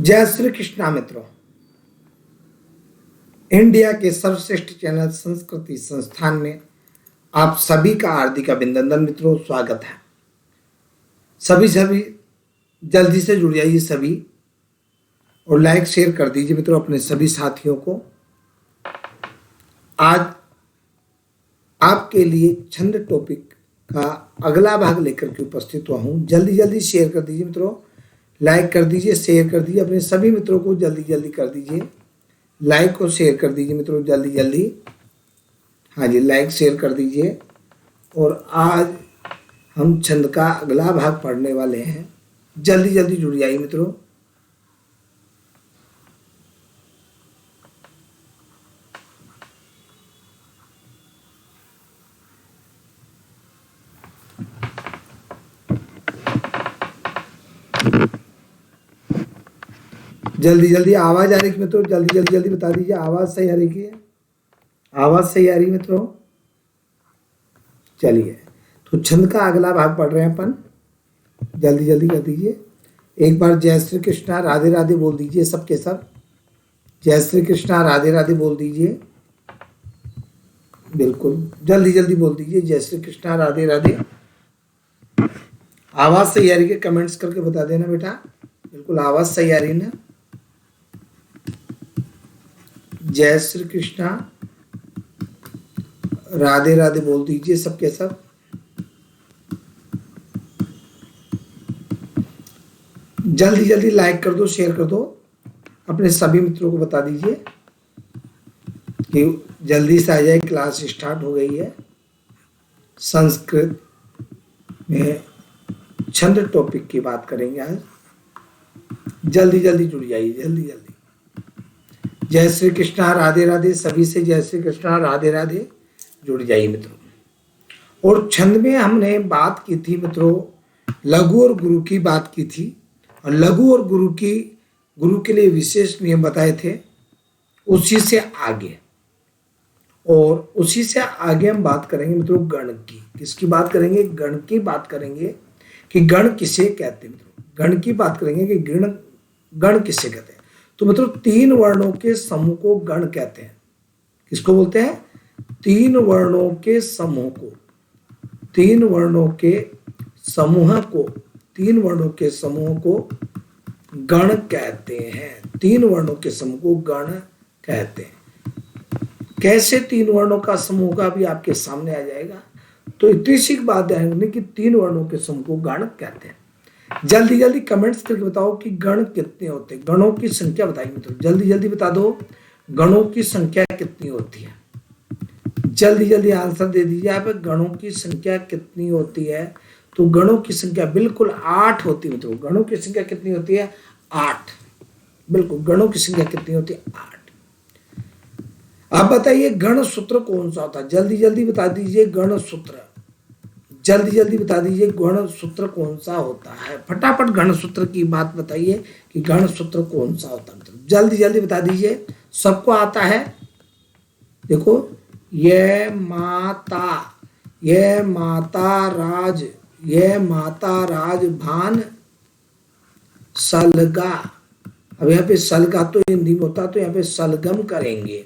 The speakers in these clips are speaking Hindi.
जय श्री कृष्णा मित्रों। इंडिया के सर्वश्रेष्ठ चैनल संस्कृति संस्थान में आप सभी का हार्दिक अभिनंदन मित्रों, स्वागत है। सभी जल्दी से जुड़ जाइए सभी और लाइक शेयर कर दीजिए मित्रों अपने सभी साथियों को। आज आपके लिए छंद टॉपिक का अगला भाग लेकर के उपस्थित हुआ हूँ। जल्दी शेयर कर दीजिए मित्रों, लाइक कर दीजिए, शेयर कर दीजिए, अपने सभी मित्रों को जल्दी कर दीजिए। लाइक और शेयर कर दीजिए मित्रों जल्दी। हाँ जी, लाइक शेयर कर दीजिए। और आज हम छंद का अगला भाग पढ़ने वाले हैं। जल्दी जुड़ जाइए मित्रों। जल्दी आवाज आ रही है मित्रों, जल्दी बता दीजिए। आवाज सही आ रही है? आवाज सही आ रही है मित्रों? चलिए, तो छंद का अगला भाग पढ़ रहे हैं अपन। जल्दी कर दीजिए। एक बार जय श्री कृष्णा राधे राधे बोल दीजिए सबके सब। जय श्री कृष्णा राधे राधे बोल दीजिए। बिल्कुल जल्दी बोल दीजिए जय श्री कृष्णा राधे राधे। आवाज सही आ रही है? कमेंट्स करके बता देना बेटा। बिल्कुल आवाज सही आ रही है ना? जय श्री कृष्णा राधे राधे बोल दीजिए सबके सब। जल्दी लाइक कर दो, शेयर कर दो, अपने सभी मित्रों को बता दीजिए कि जल्दी से आ जाए। क्लास स्टार्ट हो गई है। संस्कृत में छंद टॉपिक की बात करेंगे आज। जल्दी जुड़ जाइए जल्दी। जय श्री कृष्णा राधे राधे सभी से। जय श्री कृष्णा राधे राधे जुड़ जाइए मित्रों। और छंद में हमने बात की थी मित्रों, लघु और गुरु की बात की थी। और लघु और गुरु के लिए विशेष नियम बताए थे। उसी से आगे हम बात करेंगे मित्रों गण की। किसकी बात करेंगे? गण की बात करेंगे कि गण किसे कहते हैं मित्रों। गण की बात करेंगे कि गण किसे कहते हैं। तो मित्रों 3 वर्णों के समूह को गण कहते हैं। किसको बोलते हैं? 3 वर्णों के समूह को, 3 वर्णों के समूह को, 3 वर्णों के समूह को गण कहते हैं। 3 वर्णों के समूह को गण कहते हैं। कैसे 3 वर्णों का समूह का भी आपके सामने आ जाएगा। तो इतनी सी बात ध्यान रखनी कि 3 वर्णों के समूह को गण कहते हैं। जल्दी कमेंट्स करके बताओ कि गण कितने होते हैं। गणों की संख्या बताइए मित्रों, जल्दी बता दो गणों की संख्या कितनी होती है। जल्दी आंसर दे दीजिए आप। गणों की संख्या कितनी होती है? तो गणों की संख्या बिल्कुल 8 होती है मित्रों। गणों की संख्या कितनी होती है? 8। बिल्कुल गणों की संख्या कितनी होती है? 8। आप बताइए गण सूत्र कौन सा होता है? जल्दी बता दीजिए गण सूत्र। जल्दी बता दीजिए गण सूत्र कौन सा होता है। फटाफट गण सूत्र की बात बताइए कि गण सूत्र कौन सा होता है। जल्दी बता दीजिए, सबको आता है। देखो, ये माता राज भान सलगा। अब यहाँ पे सलगा तो हिंदी में होता, तो यहाँ पे सलगम करेंगे।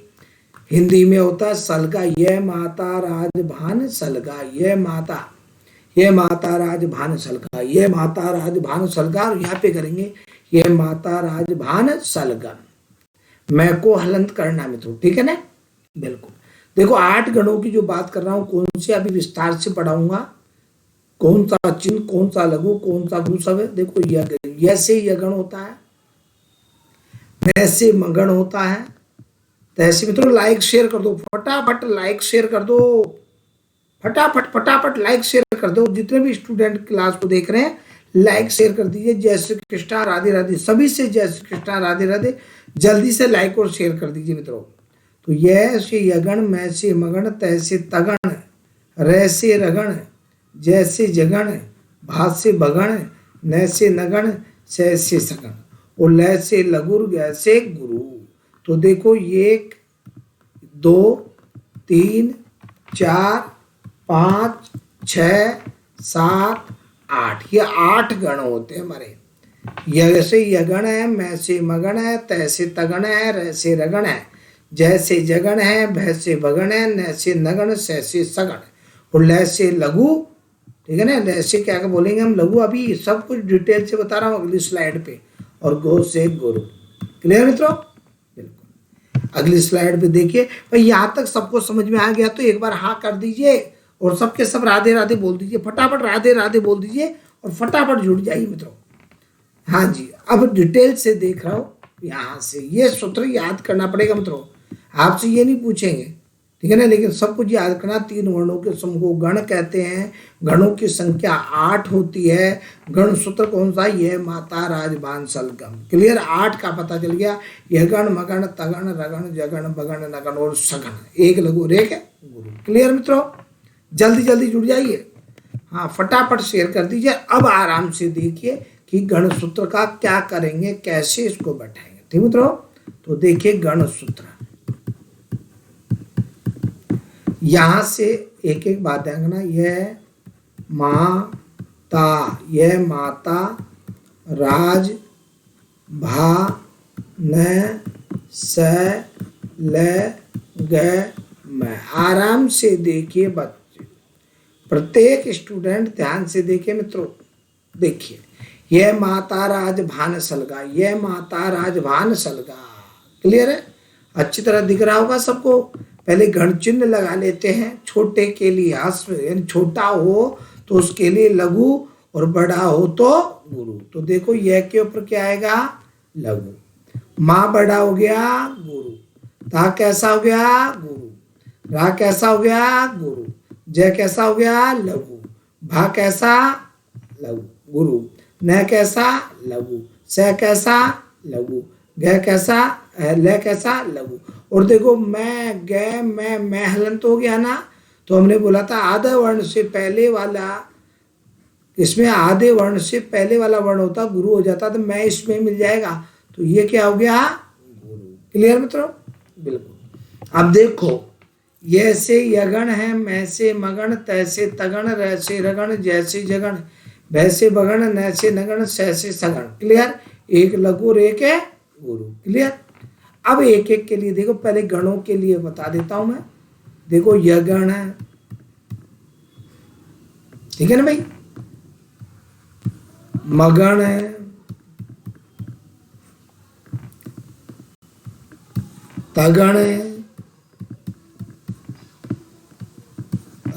हिंदी में होता सलगा। ये माता राज भान सलगा। ये माता राज भान सलगा। ये माता राज भान सलगा। और यहाँ पे करेंगे ये माता राज भान सलगम। मैं को हलंत करना मित्रों, ठीक है ना? बिल्कुल। देखो 8 गणों की जो बात कर रहा हूं, कौन से अभी विस्तार से पढ़ाऊंगा। कौन सा चिन्ह, कौन सा लघु, कौन सा गुरु सब है। देखो यसे यगण होता है, वैसे मगण होता है, तैसे मित्रों लाइक शेयर कर दो। फटाफट लाइक शेयर कर दो। फटाफट लाइक शेयर कर दो। जितने भी स्टूडेंट क्लास को देख रहे हैं लाइक शेयर कर दीजिए। जय श्री कृष्णा राधे राधे सभी से। जय श्री कृष्णा राधे राधे। जल्दी से लाइक और शेयर कर दीजिए मित्रों। तो यह से यगण, मैं से मगण, तैसे तगण, रह से रगण, जैसे जगण, भात से बगण, न से नगण, सह से सगण, और लय से लघुर, गै से गुरु। तो देखो 1 2 3 4 5 6 7 8, ये 8 गण होते हैं हमारे। य से यगण है, मैं से मगण है, तय से तगण है, र से रगण है, जय से जगण है, भय से भगण है, न से नगण, स से सगण और ल से लघु। ठीक है ना, ल से क्या क्या बोलेंगे हम लघु, अभी सब कुछ डिटेल से बता रहा हूँ अगली स्लाइड पे। और गो से गुरु। क्लियर मित्रों? बिल्कुल। अगली स्लाइड पे देखिए भाई, यहाँ तक सबको समझ में आ गया तो एक बार हाँ कर दीजिए और सबके सब राधे राधे बोल दीजिए, फटाफट राधे राधे बोल दीजिए और फटाफट जुड़ जाइए मित्रों। हाँ जी, अब डिटेल से देख रहा हूँ यहाँ से, ये सूत्र याद करना पड़ेगा मित्रों, आपसे ये नहीं पूछेंगे, ठीक है ना, लेकिन सब कुछ याद करना। 3 वर्णों के समूह को गण कहते हैं, गणों की संख्या 8 होती है। गण सूत्र कौन सा? ये माता राजबान सलगम। क्लियर? 8 का पता चल गया, यह गण मगण तगण रगण जगण बगण नगण और सगण, एक लघु रेख गुरु। क्लियर मित्रों? जल्दी जल्दी जुड़ जाइए, हाँ फटाफट शेयर कर दीजिए। अब आराम से देखिए कि गण सूत्र का क्या करेंगे, कैसे इसको बैठाएंगे। ठीक मित्रों? तो देखिए गण सूत्र, यहां से एक एक बात ध्यान रखना। यह माता, यह माता राज भा न स ल ग मैं। आराम से देखिए बच्चे, प्रत्येक स्टूडेंट ध्यान से देखिए मित्रों। देखिए, यह माता राज भान सलगा, यह माता राज भान सलगा। क्लियर है? अच्छी तरह दिख रहा होगा सबको। पहले गण चिन्ह लगा लेते हैं। छोटे के लिए हस्व, यानी छोटा हो तो उसके लिए लघु और बड़ा हो तो गुरु। तो देखो यह के ऊपर क्या आएगा? लघु। माँ बड़ा हो गया गुरु, ता कैसा हो गया? गुरु। रा कैसा हो गया? गुरु। जय कैसा हो गया? लघु। भा कैसा? लघु गुरु। न कैसा? लघु। स कैसा? लघु। ग कैसा? ल कैसा? लघु। और देखो मैं ग मैं हलंत हो गया ना, तो हमने बोला था आधे वर्ण से पहले वाला, इसमें आधे वर्ण से पहले वाला वर्ण होता गुरु हो जाता, तो मैं इसमें मिल जाएगा, तो ये क्या हो गया? गुरु। क्लियर मित्रों? बिल्कुल। अब देखो, ये से यगण है, मैं से मगण, तय से तगण, र से रगण, जैसे जगण, भय से बगण, न से नगण, स से सगण। क्लियर? एक लघु और एक है गुरु। क्लियर? अब एक एक के लिए देखो, पहले गणों के लिए बता देता हूं मैं। देखो यगण है, ठीक है ना भाई, मगण है, तगण है,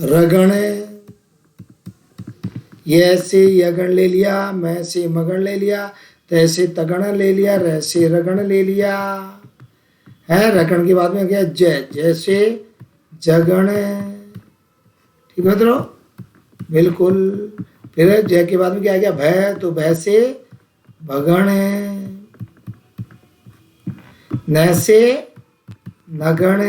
रगण है, ये से यगण ले लिया, मैं से मगण ले लिया, तैसे तगण ले लिया, र से रगण ले लिया है। रगण के बाद में क्या? जय, जैसे जगण, ठीक है मित्रों? बिल्कुल। फिर जय के बाद में क्या आ गया? भय, तो भय से भगण है, न से नगण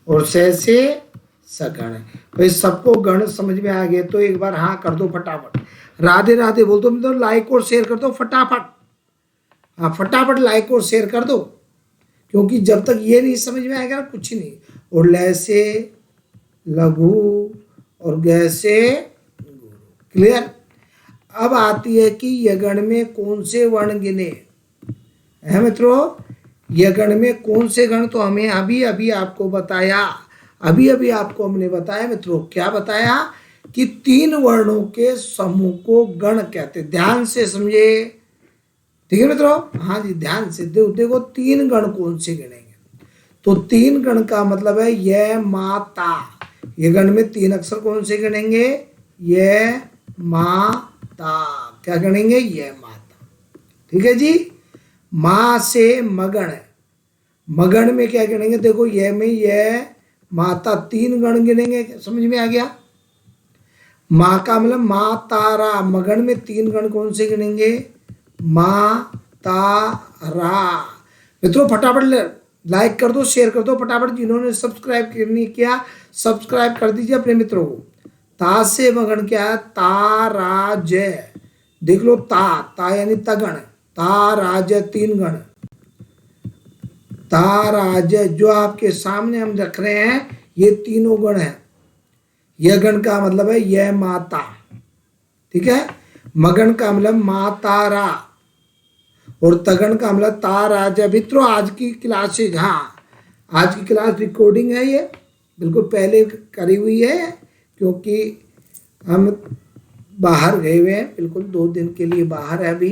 और स से सगण। भाई सबको गण समझ में आ गए तो एक बार हाँ कर दो फटाफट, राधे राधे बोल दो मित्रों, लाइक और शेयर कर दो फटाफट। हाँ फटाफट लाइक और शेयर कर दो, क्योंकि जब तक ये नहीं समझ में आएगा कुछ नहीं। और ल से लघु और ग से गुरु। क्लियर? अब आती है कि यगण में कौन से वर्ण गिने है मित्रों? यगण में कौन से गण? तो हमें अभी अभी आपको बताया, अभी अभी आपको हमने बताया मित्रों। क्या बताया? कि 3 वर्णों के समूह को गण कहते। ध्यान से समझे, ठीक है मित्रों? हाँ जी, ध्यान से देखो 3 गण कौन से गिनेंगे। तो 3 गण का मतलब है यह माता, ये गण में 3 अक्षर कौन से गिनेंगे? यह माता। क्या गिनेंगे? यह माता। ठीक है जी। माँ से मगण, मगण में क्या गिनेंगे? देखो यह में यह माता, 3 गण गिनेंगे। समझ में आ गया? माँ का मतलब माँ तारा, मगण में 3 गण कौन से गिनेंगे? माँ तारा। मित्रों फटाफट लाइक कर दो, शेयर कर दो फटाफट। जिन्होंने सब्सक्राइब नहीं किया सब्सक्राइब कर दीजिए अपने मित्रों को। ता से मगण क्या है? ताराज। देख लो, ता यानी तगण, ताराज 3 गण। ताराज जो आपके सामने हम रख रहे हैं, ये तीनों गण हैं। यह गण का मतलब है यह माता, ठीक है? मगन का मतलब मातारा और तगन का मतलब ताराजा। मित्रों आज की क्लासेज, हाँ आज की क्लास रिकॉर्डिंग है, ये बिल्कुल पहले करी हुई है क्योंकि हम बाहर गए हुए हैं, बिल्कुल 2 दिन के लिए बाहर है अभी,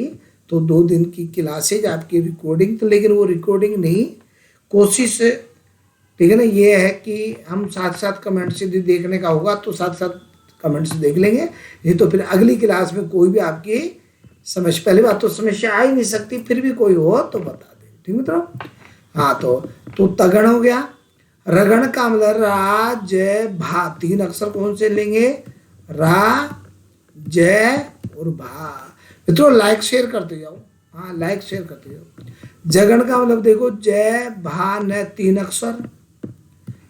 तो 2 दिन की क्लासेज आपकी रिकॉर्डिंग, तो लेकिन वो रिकॉर्डिंग नहीं, कोशिश, ठीक है ना, ये है कि हम साथ साथ कमेंट से भी देखने का होगा तो साथ साथ कमेंट से देख लेंगे, नहीं तो फिर अगली क्लास में कोई भी आपकी समझ, पहली बात तो समस्या आ ही नहीं सकती, फिर भी कोई हो तो बता दें, ठीक मित्रों। हाँ तो तगण हो गया। रगण का मतलब रा जय भा, 3 अक्षर कौन से लेंगे, रा जय और भा। मित्रों लाइक शेयर करते जाओ, हाँ लाइक शेयर करते जाओ। जगन का मतलब देखो जय भा न, 3 अक्षर,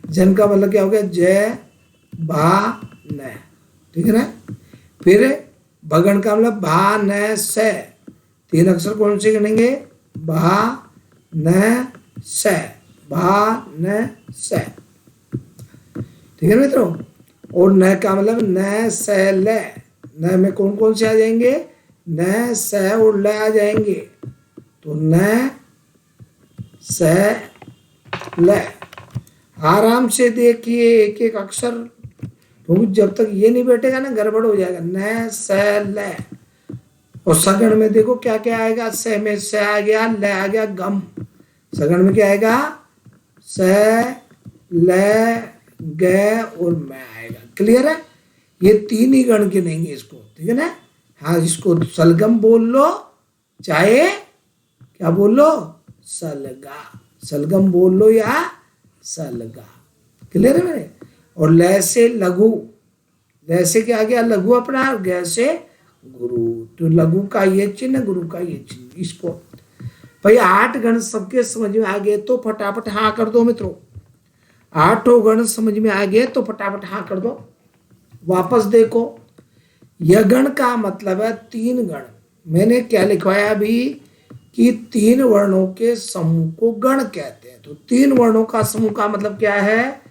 जन का मतलब क्या हो गया, जय भा न, ठीक है ना। फिर भगन का मतलब भा न से, 3 अक्षर कौन से गिनेंगे, भा न से, भा न से, ठीक है मित्रों। और न का मतलब न से ले, न में कौन कौन से आ जाएंगे, न से और ले आ जाएंगे, तो न से ले। आराम से देखिए एक एक अक्षर, क्योंकि जब तक ये नहीं बैठेगा ना गड़बड़ हो जाएगा। न से ले। और सगण में देखो क्या क्या आएगा, से में से आ गया, ले आ गया, गम। सगण में क्या आएगा, से ले गे और मैं आएगा। क्लियर है, ये 3 ही गण गिनेंगे इसको, ठीक है ना। हाँ इसको सलगम बोल लो, चाहे क्या बोल लो, सलगा, सलगम बोल लो या सलगा। क्लियर है मेरे। और ले से लघु, ले से क्या आ गया, लघु अपना, और गे से गुरु, तो लघु का ये चिन्ह, गुरु का ये चिन्ह। इसको भाई 8 गण सबके समझ में आ गए तो फटाफट हाँ कर दो मित्रों। 8 गण समझ में आ गए तो फटाफट हाँ कर दो। वापस देखो, यगण का मतलब है 3 गण। मैंने क्या लिखवाया अभी कि 3 वर्णों के समूह को गण कहते हैं। तो 3 वर्णों का समूह का मतलब क्या है,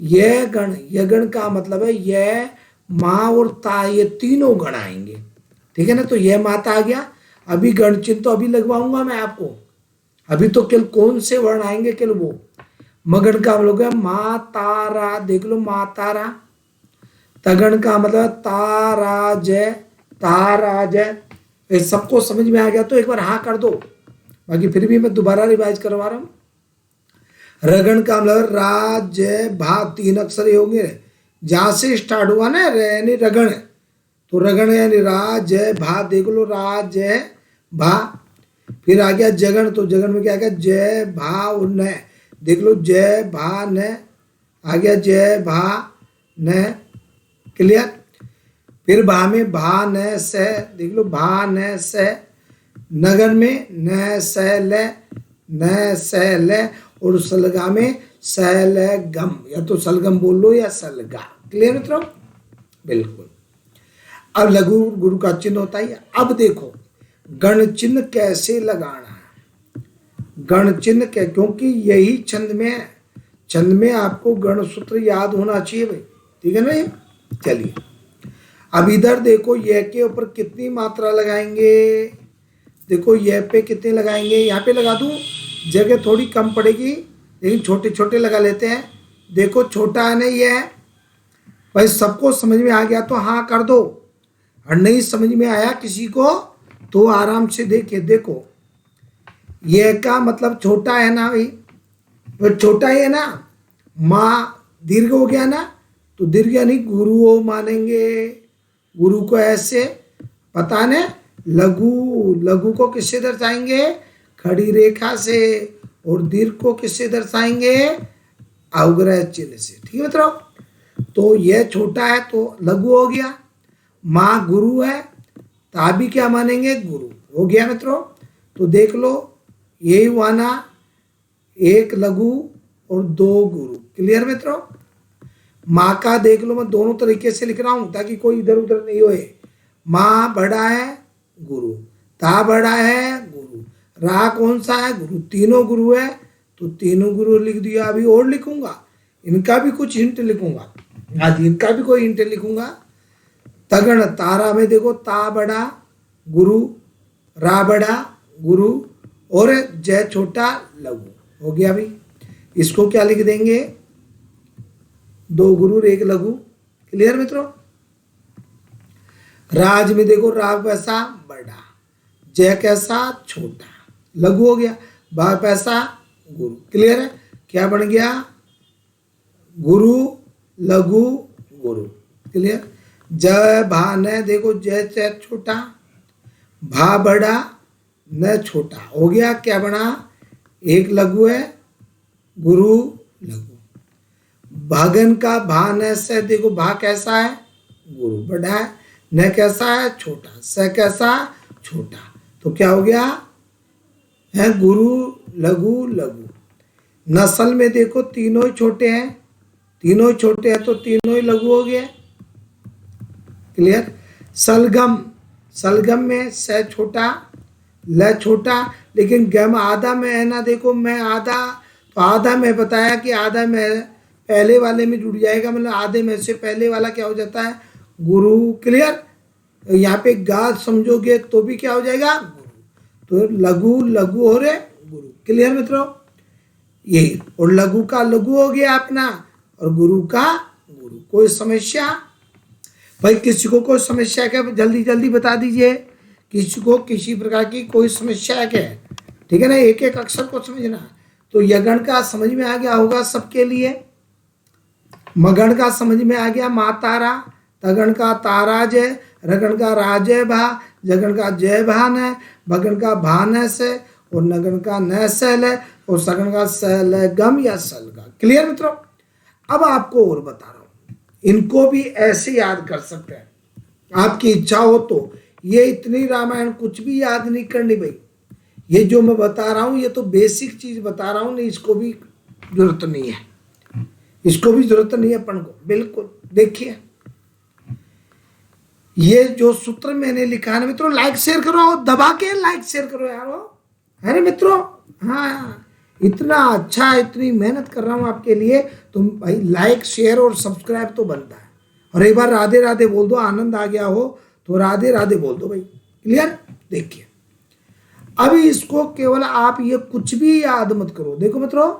यह गण, यगण का मतलब है यह, माँ और ता, ये तीनों गण आएंगे, ठीक है ना। तो यह माता आ गया। अभी गण चिन्ह तो अभी लगवाऊंगा मैं आपको, अभी तो केवल कौन से वर्ण आएंगे, केवल वो। मगन का मतलब है मा तारा, देख लो मा तारा। तगन का मतलब तारा जय, तारा जय। ये सबको समझ में आ गया तो एक बार हाँ कर दो, बाकी फिर भी मैं दोबारा रिवाइज करवा रहा हूं। रगण का मतलब रा जय भा, 3 अक्षर ही होंगे। जहां से स्टार्ट हुआ ना यानी रगण, तो रगण यानी रा जय भा, देख लो रा जय भा। फिर आ गया जगन, तो जगन में क्या आ गया, जय भा और न, देख लो जय भा न आ गया, जय भा न। क्लियर। फिर भा में भा न से, देख लो भा न से। नगर में न से ले, न से ले। और सलगा में सलगम, या तो सलगम बोल लो या सलगा। क्लियर मित्रों, बिल्कुल। अब लघु गुरु का चिन्ह होता है। अब देखो गण चिन्ह कैसे लगाना है, गण चिन्ह क्या, क्योंकि यही छंद में है, छंद में आपको गण सूत्र याद होना चाहिए भाई, ठीक है ना ये। चलिए अब इधर देखो, यह के ऊपर कितनी मात्रा लगाएंगे, देखो यह पे कितने लगाएंगे, यहाँ पे लगा दूं, जगह थोड़ी कम पड़ेगी लेकिन छोटे छोटे लगा लेते हैं। देखो छोटा है ना ये, भाई सबको समझ में आ गया तो हाँ कर दो, और नहीं समझ में आया किसी को तो आराम से देखिए। देखो ये का मतलब छोटा है ना भाई, वो छोटा ही है ना। माँ दीर्घ हो गया ना, तो दीर्घ यानी गुरु मानेंगे, गुरु को ऐसे पता न। लघु, लघु को किससे दर्शाएंगे, खड़ी रेखा से, और दीर्घ को किससे दर्शाएंगे, अवग्रह चिन्ह से, ठीक है मित्रों। तो यह छोटा है तो लघु हो गया। माँ गुरु है, ता भी क्या मानेंगे, गुरु हो गया मित्रों। तो देख लो यही हुआ ना, 1 लघु और 2 गुरु। क्लियर मित्रों। माँ का देख लो, मैं दोनों तरीके से लिख रहा हूं ताकि कोई इधर उधर नहीं होए। माँ बड़ा है गुरु, ता बड़ा है गुरु, रा कौन सा है, गुरु। तीनों गुरु है तो तीनों गुरु लिख दिया। अभी और लिखूंगा, इनका भी कुछ हिंट लिखूंगा, आज इनका भी कोई हिंट लिखूंगा। तगण, तारा में देखो ता बड़ा, गुरु, रा बड़ा गुरु और जय छोटा लघु। हो गया भाई। इसको क्या लिख देंगे, दो गुरु और एक लघु। क्लियर मित्रों। राज में देखो रा पैसा बड़ा, जय कैसा छोटा, लघु हो गया, बा पैसा गुरु। क्लियर है। क्या बन गया, गुरु लघु गुरु। क्लियर। जय भा न देखो जय छोटा, भा बड़ा न छोटा, हो गया। क्या बना, एक लघु है, गुरु लघु। भागन का भा न से देखो भा कैसा है, गुरु बड़ा है, न कैसा है छोटा, स कैसा छोटा, तो क्या हो गया है गुरु लघु लघु। नस्ल में देखो तीनों ही छोटे हैं, तीनों ही छोटे हैं तो तीनों ही लघु हो गए। क्लियर। सलगम, सलगम में स छोटा ल छोटा, लेकिन गम आधा में है ना, देखो मैं आधा, तो आधा में बताया कि आधा में पहले वाले में जुड़ जाएगा, मतलब आधे में से पहले वाला क्या हो जाता है, गुरु। क्लियर। यहाँ पे गा समझोगे तो भी क्या हो जाएगा, गुरु। तो लघु लघु हो रहे गुरु। क्लियर मित्रों। यही, और लघु का लघु हो गया अपना और गुरु का गुरु। कोई समस्या भाई, किसी को कोई समस्या क्या, जल्दी जल्दी बता दीजिए। किसी को किसी प्रकार की कोई समस्या है क्या, ठीक है ना। एक एक अक्षर को समझना। तो यगण का समझ में आ गया होगा सबके लिए। मगण का समझ में आ गया, मा तारा। तगण का ताराज है, रगण का राजय भा, जगण का जय भान है, भगण का भान से, और नगण का न सल है, और सगण का सलगम या सलगा। क्लियर मित्रों। अब आपको और बता रहा हूं, इनको भी ऐसे याद कर सकते हैं, आपकी इच्छा हो तो। ये इतनी रामायण कुछ भी याद नहीं करनी भाई, ये जो मैं बता रहा हूं ये तो बेसिक चीज बता रहा हूं, नहीं इसको भी जरूरत नहीं है, इसको भी जरूरत नहीं है अपन को। बिल्कुल। देखिए ये जो सूत्र मैंने लिखा है मित्रों, लाइक शेयर करो, दबा के लाइक शेयर करो यारो, है ना मित्रों। हाँ, इतना अच्छा, इतनी मेहनत कर रहा हूं आपके लिए, तो भाई लाइक शेयर और सब्सक्राइब तो बनता है। और एक बार राधे राधे बोल दो, आनंद आ गया हो तो राधे राधे बोल दो भाई। क्लियर। देखिए अभी इसको केवल आप ये कुछ भी याद मत करो। देखो मित्रों,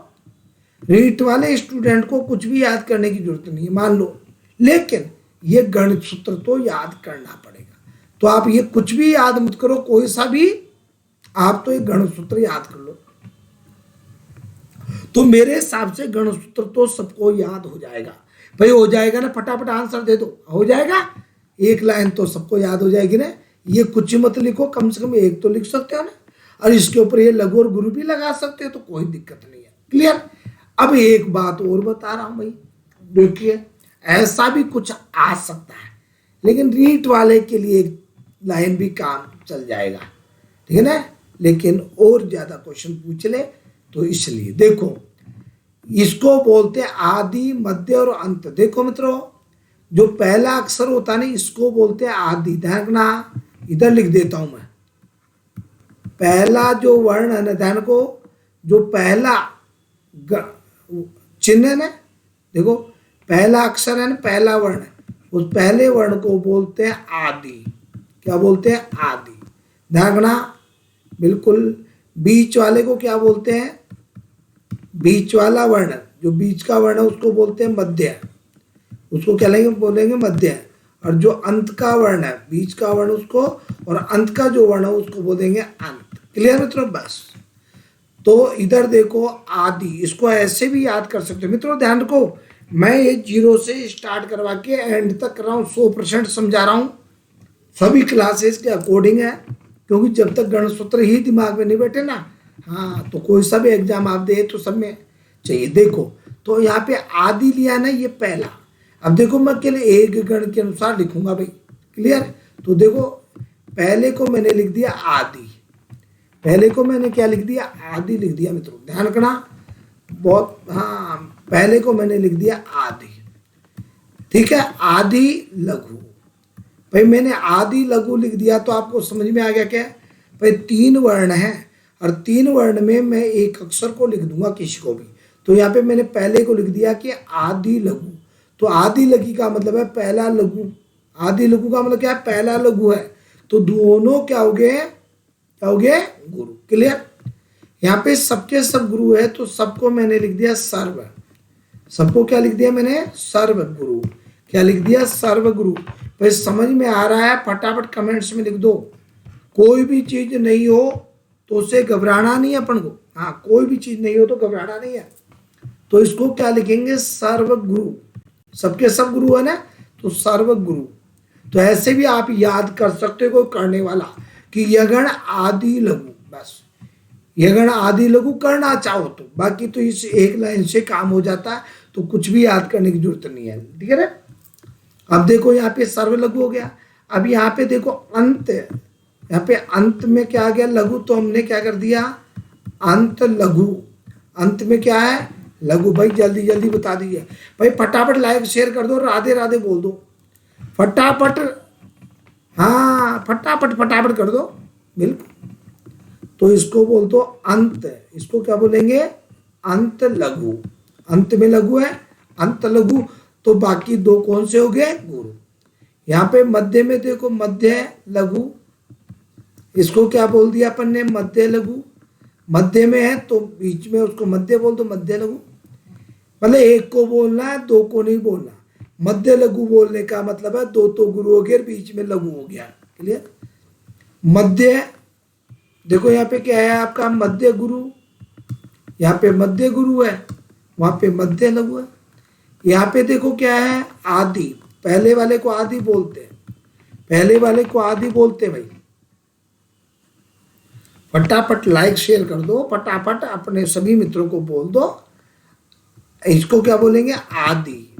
रीट वाले स्टूडेंट को कुछ भी याद करने की जरूरत नहीं है मान लो, लेकिन ये गणित सूत्र तो याद करना पड़ेगा। तो आप ये कुछ भी याद मत करो, कोई सा भी, आप तो ये गणित सूत्र याद कर लो। तो मेरे हिसाब से गणित सूत्र तो सबको याद हो जाएगा भाई। हो जाएगा ना, फटाफट आंसर दे दो, हो जाएगा। एक लाइन तो सबको याद हो जाएगी ना। ये कुछ मत लिखो, कम से कम एक तो लिख सकते हो ना, और इसके ऊपर ये लघु और गुरु भी लगा सकते हो, तो कोई दिक्कत नहीं है। क्लियर। अब एक बात और बता रहा हूं भाई, देखिए ऐसा भी कुछ आ सकता है, लेकिन रीट वाले के लिए एक लाइन भी काम चल जाएगा, ठीक है ना। लेकिन और ज्यादा क्वेश्चन पूछ ले तो इसलिए देखो, इसको बोलते हैं आदि मध्य और अंत। देखो मित्रों, जो पहला अक्षर होता है ना, इसको बोलते हैं आदि। ध्यान रखना, इधर लिख देता हूं मैं। पहला जो वर्ण है ना, ध्यान को, जो पहला चिन्ह है ना, देखो पहला अक्षर है ना, पहला वर्ण, उस पहले वर्ण को बोलते हैं आदि। क्या बोलते हैं, आदि। ध्यान रखना बिल्कुल। बीच वाले को क्या बोलते हैं, बीच वाला वर्ण, जो बीच का वर्ण है उसको बोलते हैं मध्य, उसको क्या लेंगे, बोलेंगे मध्य। और जो अंत का वर्ण है, बीच का वर्ण उसको, और अंत का जो वर्ण है उसको बोलेंगे अंत। क्लियर मित्रों। बस। तो इधर देखो आदि, इसको ऐसे भी याद कर सकते हो मित्रों। ध्यान रखो, मैं ये 0 से स्टार्ट करवा के एंड तक कर रहा हूँ, 100% समझा रहा हूँ, सभी क्लासेस के अकॉर्डिंग है, क्योंकि जब तक गणित सूत्र ही दिमाग में नहीं बैठे ना, हाँ, तो कोई सा भी एग्जाम आप दे तो सब में चाहिए। देखो तो यहाँ पे आदि लिया ना, ये पहला। अब देखो मैं केवल एक गण के अनुसार लिखूंगा भाई। क्लियर। तो देखो पहले को मैंने लिख दिया आदि, पहले को मैंने क्या लिख दिया, आदि लिख दिया मित्रों। ध्यान रखना बहुत, हाँ, पहले को मैंने लिख दिया आदि, ठीक है। आदि लघु भाई, मैंने आदि लघु लिख दिया तो आपको समझ में आ गया क्या भाई, 3 वर्ण है, और 3 वर्ण में मैं एक अक्षर को लिख दूंगा किसी को भी। तो यहाँ पे मैंने पहले को लिख दिया कि आदि लघु। तो आदि लघु का मतलब है पहला लघु। आदि लघु का मतलब क्या है, पहला लघु है। तो दोनों क्या हो गए, क्या हो गए, गुरु। क्लियर। यहाँ पे सबके सब गुरु है तो सबको मैंने लिख दिया सर्व, सबको क्या लिख दिया मैंने, सर्व गुरु। क्या लिख दिया, सर्व गुरु। भाई समझ में आ रहा है, फटाफट कमेंट्स में लिख दो। कोई भी चीज नहीं हो तो उससे घबराना नहीं है अपन को। हाँ, कोई भी चीज नहीं हो तो घबराना नहीं है। तो इसको क्या लिखेंगे, सर्व गुरु। सबके सब गुरु है ना, तो सर्व गुरु। तो ऐसे भी आप याद कर सकते हो कोई करने वाला कि यगण आदि लघु, बस यगण आदि लघु करना चाहो तो, बाकी तो इस एक लाइन से काम हो जाता है, तो कुछ भी याद करने की जरूरत नहीं है। ठीक है ना। अब देखो यहाँ पे सर्व लघु हो गया। अब यहाँ पे देखो अंत, यहाँ पे अंत में क्या आ गया, लघु, तो हमने क्या कर दिया, अंत लघु। अंत में क्या है, लघु। भाई जल्दी जल्दी बता दीजिए भाई, फटाफट लाइक शेयर कर दो, राधे राधे बोल दो फटाफट। हाँ फटाफट फटाफट कर दो, बिल्कुल। तो इसको बोल दो अंत, इसको क्या बोलेंगे, अंत लघु। अंत में लघु है, अंत लघु। तो बाकी दो कौन से हो गए, गुरु। यहाँ पे मध्य में देखो, मध्य लघु, इसको क्या बोल दिया अपन ने, मध्य लघु। मध्य में है तो बीच में उसको मध्य बोल दो, मध्य लघु। मतलब एक को बोलना है, दो को नहीं बोलना। मध्य लघु बोलने का मतलब है दो तो गुरु हो गए, बीच में लघु हो गया। क्लियर। मध्य देखो यहाँ पे क्या है आपका, मध्य गुरु। यहाँ पे मध्य गुरु है, वहां पे मध्य लघु है। यहाँ पे देखो क्या है, आदि। पहले वाले को आदि बोलते हैं, पहले वाले को आदि बोलते हैं भाई। फटाफट लाइक शेयर कर दो, फटाफट अपने सभी मित्रों को बोल दो। इसको क्या बोलेंगे, आदि।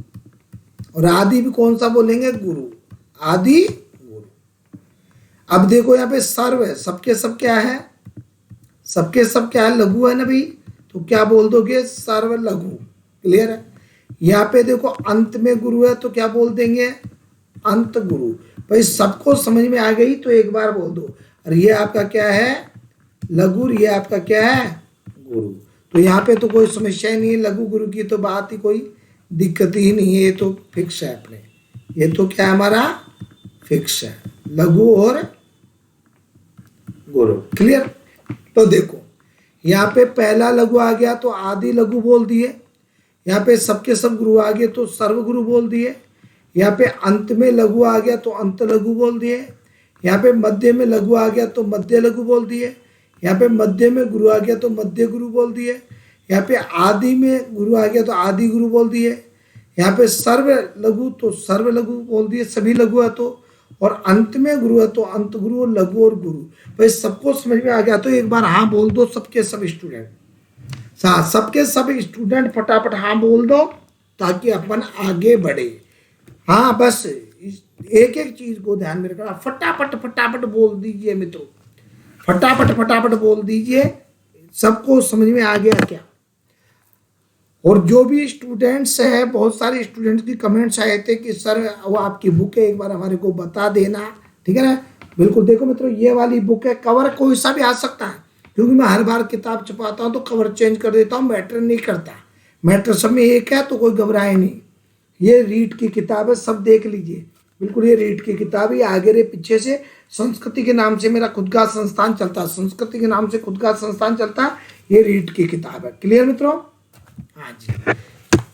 और आदि भी कौन सा बोलेंगे, गुरु। आदि गुरु। अब देखो यहाँ पे सर्व है, सबके सब क्या है, सबके सब क्या है, लघु है ना भाई, तो क्या बोल दोगे, सर्व लघु। क्लियर है। यहाँ पे देखो अंत में गुरु है तो क्या बोल देंगे, अंत गुरु। भाई सबको समझ में आ गई तो एक बार बोल दो। और ये आपका क्या है, लघु, ये आपका क्या है, गुरु। तो यहाँ पे तो कोई समस्या ही नहीं है, लघु गुरु की तो बात ही कोई दिक्कत ही नहीं है, ये तो फिक्स है अपने। ये तो क्या है हमारा, फिक्स है, लघु और गुरु। क्लियर। तो देखो यहाँ पे पहला लघु आ गया तो आदि लघु बोल दिए। यहाँ पे सबके सब गुरु आ गए तो सर्व गुरु बोल दिए। यहाँ पे अंत में लघु आ गया तो अंत लघु बोल दिए। यहाँ पे मध्य में लघु आ गया तो मध्य लघु बोल दिए। यहाँ पे मध्य में गुरु आ गया तो मध्य गुरु बोल दिए। यहाँ पे आदि में गुरु आ गया तो आदि गुरु बोल दिए। यहाँ पे सर्व लघु तो सर्व लघु बोल दिए, सभी लघु है तो। और अंत में गुरु है तो अंत गुरु और लघु और गुरु। भाई सबको समझ में आ गया तो एक बार हाँ बोल दो, सबके सब स्टूडेंट। सबके सब स्टूडेंट फटाफट हाँ बोल दो ताकि अपन आगे बढ़े। हाँ बस एक एक चीज को ध्यान में रखना, फटाफट फटाफट बोल दीजिए मित्रों, फटाफट फटाफट बोल दीजिए। सबको समझ में आ गया क्या। और जो भी स्टूडेंट्स है, बहुत सारे स्टूडेंट्स की कमेंट्स आए थे कि सर वो आपकी बुक है, एक बार हमारे को बता देना। ठीक है ना। बिल्कुल। देखो मित्रों ये वाली बुक है, कवर कोई सा भी आ सकता है, क्योंकि मैं हर बार किताब छपाता हूँ तो कवर चेंज कर देता हूँ, मैटर नहीं करता, मैटर सब में एक है, तो कोई घबराए नहीं। ये रीड की किताब है, सब देख लीजिए। बिल्कुल ये रीड की किताब है, आगे रे पीछे से। संस्कृति के नाम से मेरा खुद का संस्थान चलता है, संस्कृति के नाम से खुद का संस्थान चलता है। ये रीड की किताब है। क्लियर मित्रों। हाँ जी,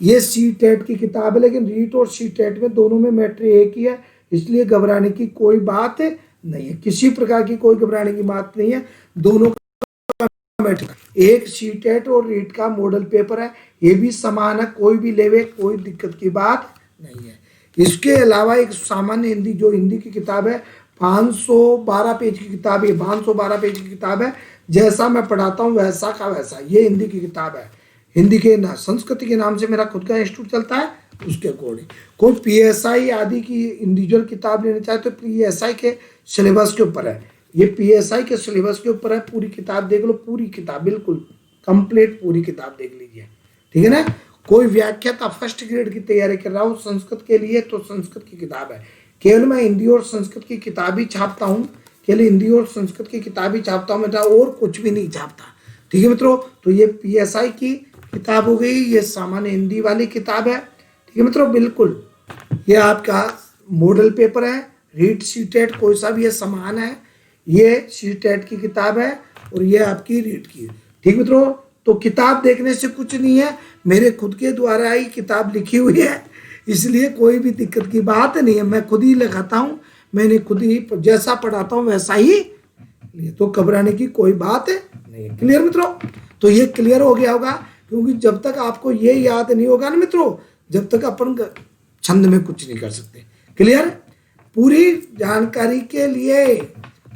ये सी-टेट की किताब है, लेकिन रीट और सी-टेट में दोनों में मैटर एक ही है, इसलिए घबराने की कोई बात नहीं है, किसी प्रकार की कोई घबराने की बात नहीं है। दोनों का मैटर, एक सी-टेट और रीट का मॉडल पेपर है, ये भी समान है, कोई भी लेवे, कोई दिक्कत की बात नहीं है। इसके अलावा एक सामान्य हिंदी, जो हिंदी की किताब है, 512 पेज की किताब है, 512 पेज की किताब है। जैसा मैं पढ़ाता हूँ वैसा का वैसा, ये हिंदी की किताब है। हिंदी के ना संस्कृति के नाम से मेरा खुद का इंस्टीट्यूट चलता है, उसके अकॉर्डिंग। कोई पीएसआई आदि की इंडिविजुअल किताब लेना चाहे तो पीएसआई के सिलेबस के ऊपर है, ये पीएसआई के सिलेबस के ऊपर है। पूरी किताब देख लो, पूरी किताब बिल्कुल कंप्लीट पूरी किताब देख लीजिए। ठीक है ना। कोई व्याख्याता फर्स्ट ग्रेड की तैयारी कर रहा हूँ संस्कृत के लिए तो संस्कृत की किताब है। केवल मैं हिंदी और संस्कृत की किताब ही छापता हूँ, केवल हिंदी और संस्कृत की किताब ही छापता हूँ, मैं और कुछ भी नहीं छापता। ठीक है मित्रों। तो ये पीएसआई की किताब हो गई, ये सामान्य हिंदी वाली किताब है। ठीक है मित्रों। बिल्कुल ये आपका मॉडल पेपर है, रीट सी टेट कोई सा भी ये समान है, ये सी टेट की किताब है और ये आपकी रीट की। ठीक मित्रों, तो किताब देखने से कुछ नहीं है, मेरे खुद के द्वारा ही किताब लिखी हुई है, इसलिए कोई भी दिक्कत की बात नहीं है। मैं खुद ही लिखाता हूँ, मैंने खुद ही जैसा पढ़ाता हूँ वैसा ही, तो घबराने की कोई बात नहीं है। क्लियर मित्रों? तो ये क्लियर हो गया होगा, क्योंकि जब तक आपको ये याद नहीं होगा ना मित्रों, जब तक अपन छंद में कुछ नहीं कर सकते। क्लियर? पूरी जानकारी के लिए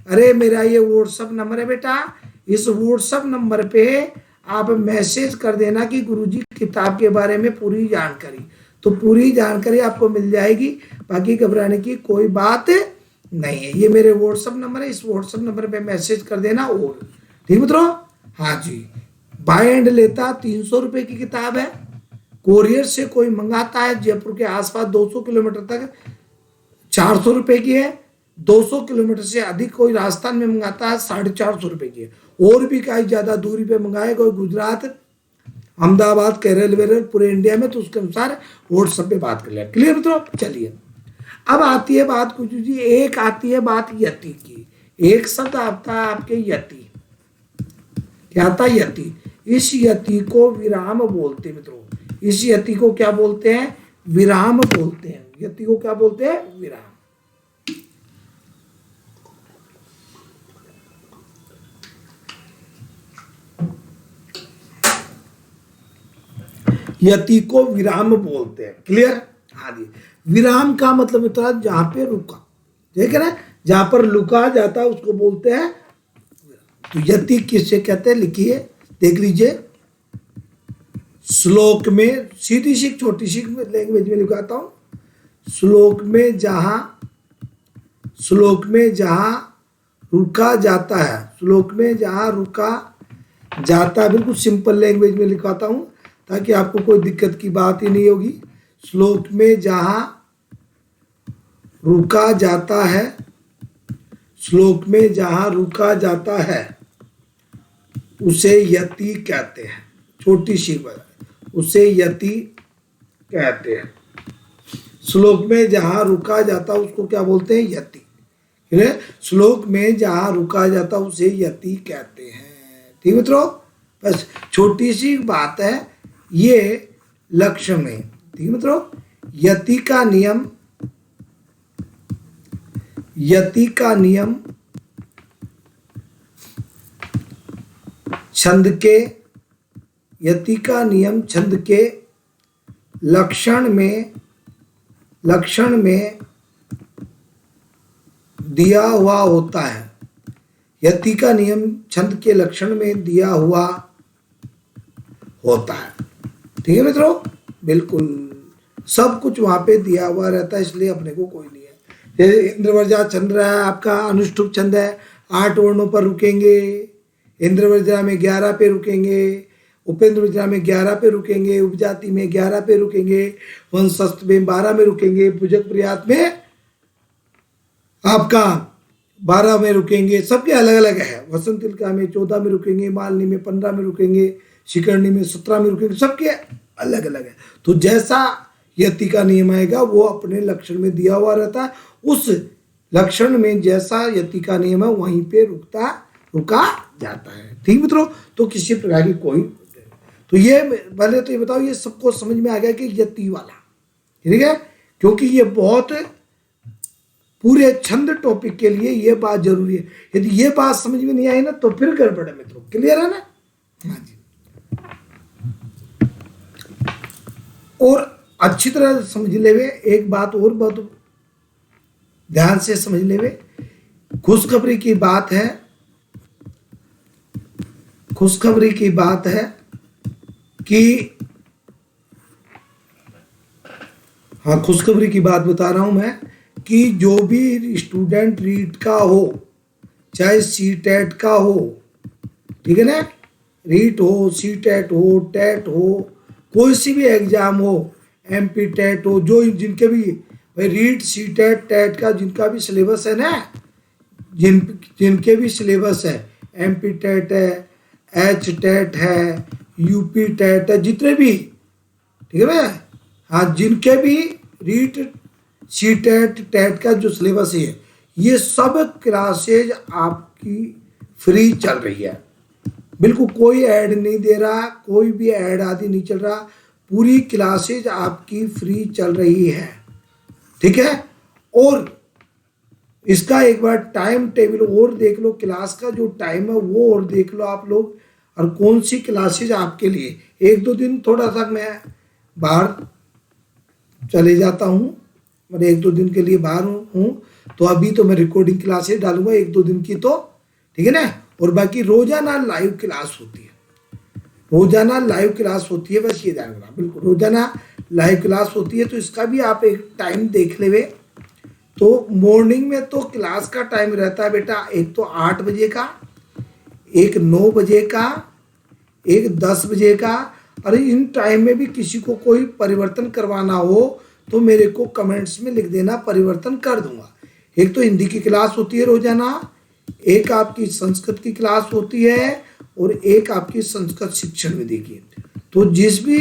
अरे मेरा ये व्हाट्सअप नंबर है बेटा, इस व्हाट्सअप नंबर पे आप मैसेज कर देना कि गुरुजी किताब के बारे में पूरी जानकारी, तो पूरी जानकारी आपको मिल जाएगी, बाकी घबराने की कोई बात नहीं है। ये मेरे व्हाट्सअप नंबर है, इस व्हाट्सअप नंबर पे मैसेज कर देना। और ठीक मित्रों? हाँ जी, बाय एंड लेता 300 रुपए की किताब है, कोरियर से कोई मंगाता है जयपुर के आसपास 200 किलोमीटर तक 400 रुपए की है, 200 किलोमीटर से अधिक कोई राजस्थान में मंगाता है 450 रुपए की है, और भी कहीं ज्यादा दूरी पे मंगाए कोई गुजरात, अहमदाबाद, केरल वेरल पूरे इंडिया में, तो उसके अनुसार व्हाट्सएप पे बात कर लिया। क्लियर मित्रों? चलिए अब आती है बात कुछ जी, एक आती है बात यति की। एक शब्द आता है आपके यति, क्या आता है? यति। इस यति को विराम बोलते हैं मित्रों, इस यति को क्या बोलते हैं? विराम बोलते हैं। यति को क्या बोलते हैं? विराम। यति को विराम बोलते हैं। क्लियर? हाँ जी, विराम का मतलब होता है जहां पे रुका, ठीक है ना, जहां पर रुका जाता है उसको बोलते हैं। तो यति किससे कहते हैं? लिखिए, देख लीजिए, श्लोक में सीधी सीख छोटी सीख लैंग्वेज में लिखाता हूं। श्लोक में जहां रुका जाता है, श्लोक में जहां रुका जाता है, बिल्कुल सिंपल लैंग्वेज में लिखाता हूं ताकि आपको कोई दिक्कत की बात ही नहीं होगी। श्लोक में जहां रुका जाता है, श्लोक में जहां रुका जाता है उसे यति कहते हैं। छोटी सी बात, उसे यति कहते हैं। श्लोक में जहां रुका जाता उसको क्या बोलते हैं? यति। श्लोक में जहां रुका जाता उसे यति कहते हैं। ठीक मित्रों? बस छोटी सी बात है ये लक्ष्य में। ठीक मित्रों? यति का नियम, यति का नियम छंद के, यति का नियम छंद के लक्षण में दिया हुआ होता है। यति का नियम छंद के लक्षण में दिया हुआ होता है। ठीक है मित्रों? बिल्कुल सब कुछ वहां पे दिया हुआ रहता है, इसलिए अपने को कोई नहीं है। जैसे इंद्रवर्जा छंद रहा है आपका, अनुष्टुप छंद है, 8 वर्णों पर रुकेंगे। इंद्रवर्जा में 11 पे रुकेंगे, उपेंद्र वर्जा में 11 पे रुकेंगे, उपजाति में 11 पे रुकेंगे, वंशस्थ में 12 में रुकेंगे, भुजक प्रयात में आपका 12 में रुकेंगे। सबके अलग अलग है। वसंत तिलका में 14 में रुकेंगे, मालनी में 15 में रुकेंगे, शिकरणी में 17 में रुकेंगे, सबके अलग अलग है। तो जैसा यति का नियम आएगा वो अपने लक्षण में दिया हुआ रहता है, उस लक्षण में जैसा यति का नियम है वहीं पे रुका जाता है। ठीक मित्रों? तो किसी प्रकार की कोई, तो ये पहले तो ये बताओ, ये सबको समझ में आ गया कि यति वाला, ठीक है, क्योंकि ये बहुत पूरे छंद टॉपिक के लिए ये बात जरूरी है। यदि ये बात समझ में नहीं आई ना तो फिर गड़बड़ है मित्रों। क्लियर है ना? हाँ जी। और अच्छी तरह समझ लेवे, एक बात और बहुत ध्यान से समझ लेवे, खुशखबरी की बात है, खुशखबरी की बात है कि, हाँ खुशखबरी की बात बता रहा हूं मैं, कि जो भी स्टूडेंट रीट का हो, चाहे सीटेट का हो, ठीक है ना, रीट हो, सीटेट हो, टेट हो, कोई सी भी एग्जाम हो, एमपी टेट हो, जो जिनके भी भाई रीट सीटेट टेट का जिनका भी सिलेबस है ना, जिनके भी सिलेबस है, एमपी टेट है, एच टेट है, यूपी टेट है, जितने भी, ठीक है ना, हाँ जिनके भी रीट सीटेट टेट का जो सिलेबस है, ये सब क्लासेज आपकी फ्री चल रही है। बिल्कुल कोई ऐड नहीं दे रहा, कोई भी ऐड आदि नहीं चल रहा, पूरी क्लासेज आपकी फ्री चल रही है। ठीक है, और इसका एक बार टाइम टेबल और देख लो, क्लास का जो टाइम है वो और देख लो आप लोग, और कौन सी क्लासेज आपके लिए। एक दो दिन थोड़ा सा मैं बाहर चले जाता हूँ, मैं एक दो दिन के लिए बाहर हूँ, तो अभी तो मैं रिकॉर्डिंग क्लासेज डालूंगा एक दो दिन की, तो ठीक है ना। और बाकी रोजाना लाइव क्लास होती है, रोजाना लाइव क्लास होती है, बस ये ध्यान रखना, बिल्कुल रोजाना लाइव क्लास होती है। तो इसका भी आप एक टाइम देख ले। तो मॉर्निंग में तो क्लास का टाइम रहता है बेटा, एक तो 8 बजे का, एक 9 बजे का, एक 10 बजे का। और इन टाइम में भी किसी को कोई परिवर्तन करवाना हो तो मेरे को कमेंट्स में लिख देना, परिवर्तन कर दूंगा। एक तो हिंदी की क्लास होती है रोजाना, एक आपकी संस्कृत की क्लास होती है, और एक आपकी संस्कृत शिक्षण विधि की। तो जिस भी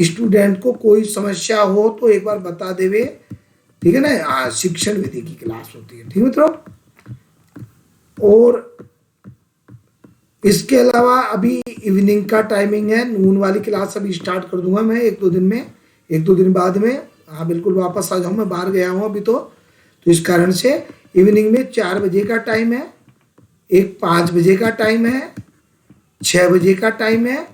स्टूडेंट को कोई समस्या हो तो एक बार बता देवे, ठीक है ना। शिक्षण विधि की क्लास होती है, ठीक है मित्रों। और इसके अलावा अभी इवनिंग का टाइमिंग है, नून वाली क्लास अभी स्टार्ट कर दूंगा मैं एक दो दिन में, एक दो दिन बाद में। हाँ बिल्कुल वापस आ जाऊँ, मैं बाहर गया हूँ अभी तो इस कारण से। इवनिंग में 4 बजे का टाइम है, एक 5 बजे का टाइम है, 6 बजे का टाइम है,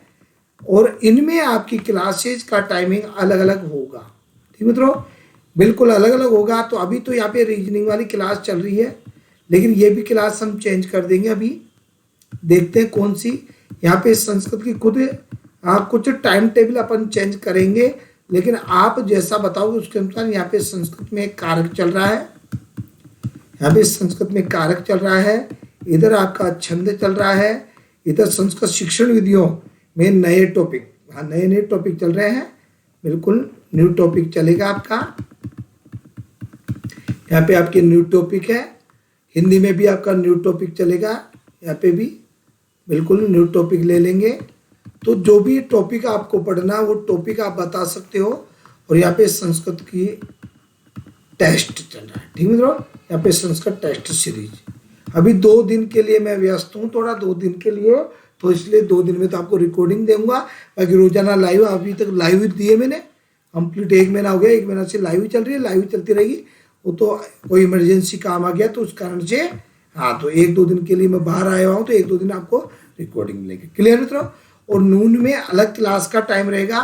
और इनमें आपकी क्लासेज का टाइमिंग अलग अलग होगा, ठीक मित्रों, बिल्कुल अलग अलग होगा। तो अभी तो यहाँ पे रीजनिंग वाली क्लास चल रही है, लेकिन ये भी क्लास हम चेंज कर देंगे। अभी देखते हैं कौन सी। यहाँ पे संस्कृत की खुद कुछ टाइम टेबल अपन चेंज करेंगे, लेकिन आप जैसा बताओगे उसके अनुसार। यहाँ पे संस्कृत में एक कारक चल रहा है, यहाँ पे संस्कृत में कारक चल रहा है, इधर आपका छंद चल रहा है, इधर संस्कृत शिक्षण विधियों में नए टॉपिक, हाँ नए नए टॉपिक चल रहे हैं, बिल्कुल न्यू टॉपिक चलेगा आपका। यहाँ पे आपके न्यू टॉपिक है, हिंदी में भी आपका न्यू टॉपिक चलेगा, यहाँ पे भी बिल्कुल न्यू टॉपिक ले लेंगे। तो जो भी टॉपिक आपको पढ़ना वो टॉपिक आप बता सकते हो। और यहाँ पे संस्कृत की टेस्ट चल रहा है, ठीक है मित्रों, यहाँ पे संस्कृत टेस्ट सीरीज। अभी 2 दिन के लिए मैं व्यस्त हूँ, थोड़ा 2 दिन के लिए, तो इसलिए 2 दिन में तो आपको रिकॉर्डिंग दूंगा। बाकी रोजाना लाइव, अभी तक लाइव दिए मैंने, कंप्लीट 1 महीना हो गया, 1 महीना से लाइव चल रही है, लाइव चलती रहेगी। वो तो कोई इमरजेंसी काम आ गया तो उस कारण से, हाँ तो 1-2 दिन के लिए मैं बाहर आया हूँ, तो 1-2 दिन आपको रिकॉर्डिंग मिलेगी। क्लियर मित्रों। और नून में अलग क्लास का टाइम रहेगा,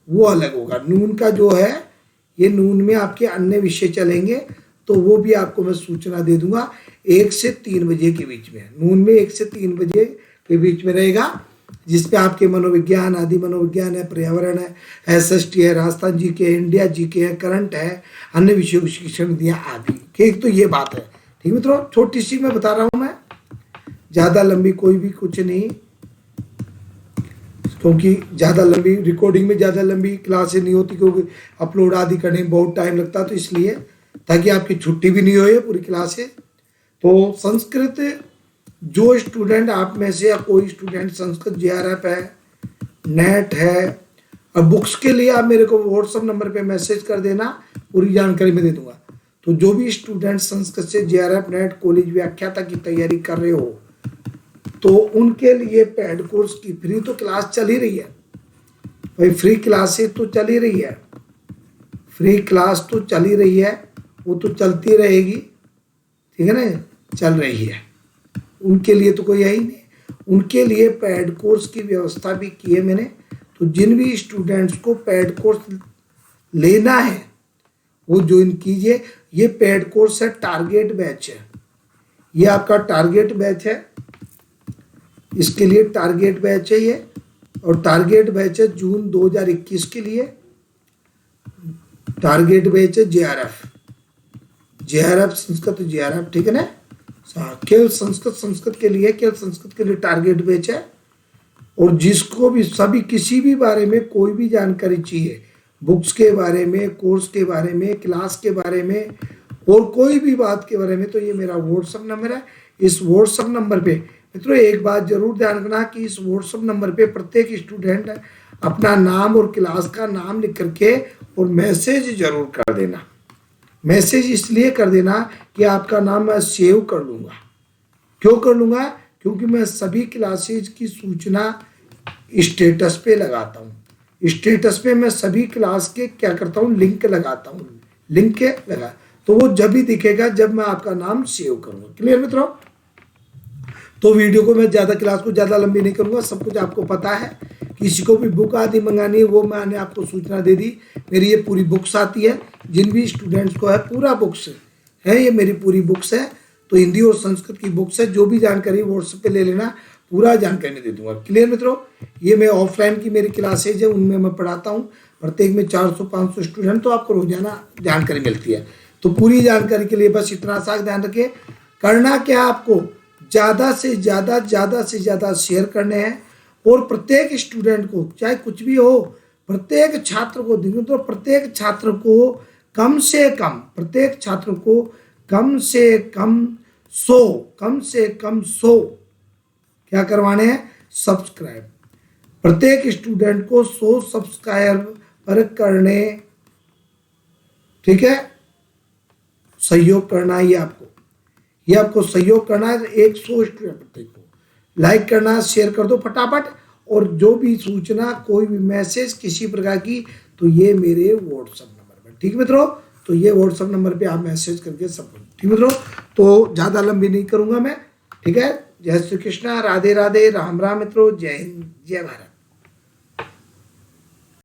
वो अलग होगा। नून का जो है, ये नून में आपके अन्य विषय चलेंगे, तो वो भी आपको मैं सूचना दे दूंगा। 1 से 3 बजे के बीच में, नून में 1 से 3 बजे के बीच में रहेगा, जिसपे आपके मनोविज्ञान, आदि मनोविज्ञान है, पर्यावरण है, एसएसटी है, राजस्थान जीके है, इंडिया जीके है, करंट है, अन्य विषयों की शिक्षण दिया आदि। ठीक, तो ये बात है, ठीक मित्रों। छोटी सी मैं बता रहा हूँ, मैं ज्यादा लंबी कोई भी कुछ नहीं, क्योंकि ज़्यादा लंबी रिकॉर्डिंग में ज़्यादा लंबी क्लासें नहीं होती, क्योंकि अपलोड आदि करने में बहुत टाइम लगता है, तो इसलिए ताकि आपकी छुट्टी भी नहीं हो पूरी क्लासें। तो संस्कृत जो स्टूडेंट आप में से, या कोई स्टूडेंट संस्कृत जेआरएफ है, नेट है, और बुक्स के लिए आप मेरे को व्हाट्सएप नंबर पे मैसेज कर देना, पूरी जानकारी मैं दे दूंगा। तो जो भी स्टूडेंट संस्कृत से जेआरएफ, नेट, कॉलेज, व्याख्याता की तैयारी कर रहे हो, तो उनके लिए पेड कोर्स की फ्री तो क्लास चल ही रही है भाई, फ्री क्लासेस तो चल ही रही है, फ्री क्लास तो चल ही रही है, वो तो चलती रहेगी, ठीक है ना, चल रही है। उनके लिए तो कोई है ही नहीं, उनके लिए पेड कोर्स की व्यवस्था भी की है मैंने। तो जिन भी स्टूडेंट्स को पेड कोर्स लेना है वो ज्वाइन कीजिए। ये पेड कोर्स है, टारगेट बैच है, ये आपका टारगेट बैच है, इसके लिए टारगेट बैच है ये, और टारगेट बैच है जून 2021 के लिए। टारगेट बैच है जेआरएफ, जेआरएफ संस्कृत जेआरएफ, ठीक है ना। केवल संस्कृत के लिए, केवल संस्कृत के लिए टारगेट बैच है। और जिसको भी सभी किसी भी बारे में कोई भी जानकारी चाहिए, बुक्स के बारे में, कोर्स के बारे में, क्लास के बारे में, और कोई भी बात के बारे में, तो ये मेरा व्हाट्सएप नंबर है। इस व्हाट्सएप नंबर पे मित्रों एक बात जरूर ध्यान रखना कि इस व्हाट्सएप नंबर पे प्रत्येक स्टूडेंट अपना नाम और क्लास का नाम लिख करके और मैसेज जरूर कर देना, मैसेज इसलिए कर देना कि आपका नाम मैं सेव कर लूँगा। क्यों कर लूँगा? क्योंकि मैं सभी क्लासेज की सूचना स्टेटस पे लगाता हूँ। स्टेटस पे मैं सभी क्लास के क्या करता हूँ, लिंक लगाता हूँ, लिंक के लगा, तो वो जब भी दिखेगा जब मैं आपका नाम सेव करूँगा। क्लियर मित्रों? तो वीडियो को मैं ज़्यादा, क्लास को ज़्यादा लंबी नहीं करूँगा, सब कुछ आपको पता है। किसी को भी बुक आदि मंगानी है वो मैंने आपको सूचना दे दी। मेरी ये पूरी बुक्स आती है, जिन भी स्टूडेंट्स को है पूरा बुक्स है, ये मेरी पूरी बुक्स है। तो हिंदी और संस्कृत की बुक्स है, जो भी जानकारी व्हाट्सएप पे ले लेना, पूरा जानकारी मैं दे दूंगा। क्लियर मित्रों? ये मैं ऑफलाइन की मेरी क्लासेज है, उनमें मैं पढ़ाता हूँ, प्रत्येक में 400-500 स्टूडेंट, तो आपको रोजाना जानकारी मिलती है। तो पूरी जानकारी के लिए बस इतना सा ध्यान रखिए, करना क्या आपको, ज़्यादा से ज़्यादा शेयर करने हैं, और प्रत्येक स्टूडेंट को चाहे कुछ भी हो, प्रत्येक छात्र को देखो, तो प्रत्येक छात्र को कम से कम, प्रत्येक छात्र को कम से कम 100 क्या करवाने हैं, सब्सक्राइब। प्रत्येक स्टूडेंट को 100 सब्सक्राइबर करने, ठीक है, सहयोग करना है। ये आपको सहयोग करना है। 100 स्टूडेंट प्रत्येक को लाइक करना, शेयर कर दो फटाफट। और जो भी सूचना, कोई भी मैसेज किसी प्रकार की, तो ये मेरे व्हाट्सएप नंबर पर, ठीक मित्रों? तो ये व्हाट्सएप नंबर पे आप मैसेज करके सब, ठीक मित्रों? तो ज़्यादा लंबी नहीं करूँगा मैं, ठीक है? जय श्री कृष्णा, राधे राधे, राम राम मित्रों, जय हिंद, जय भारत।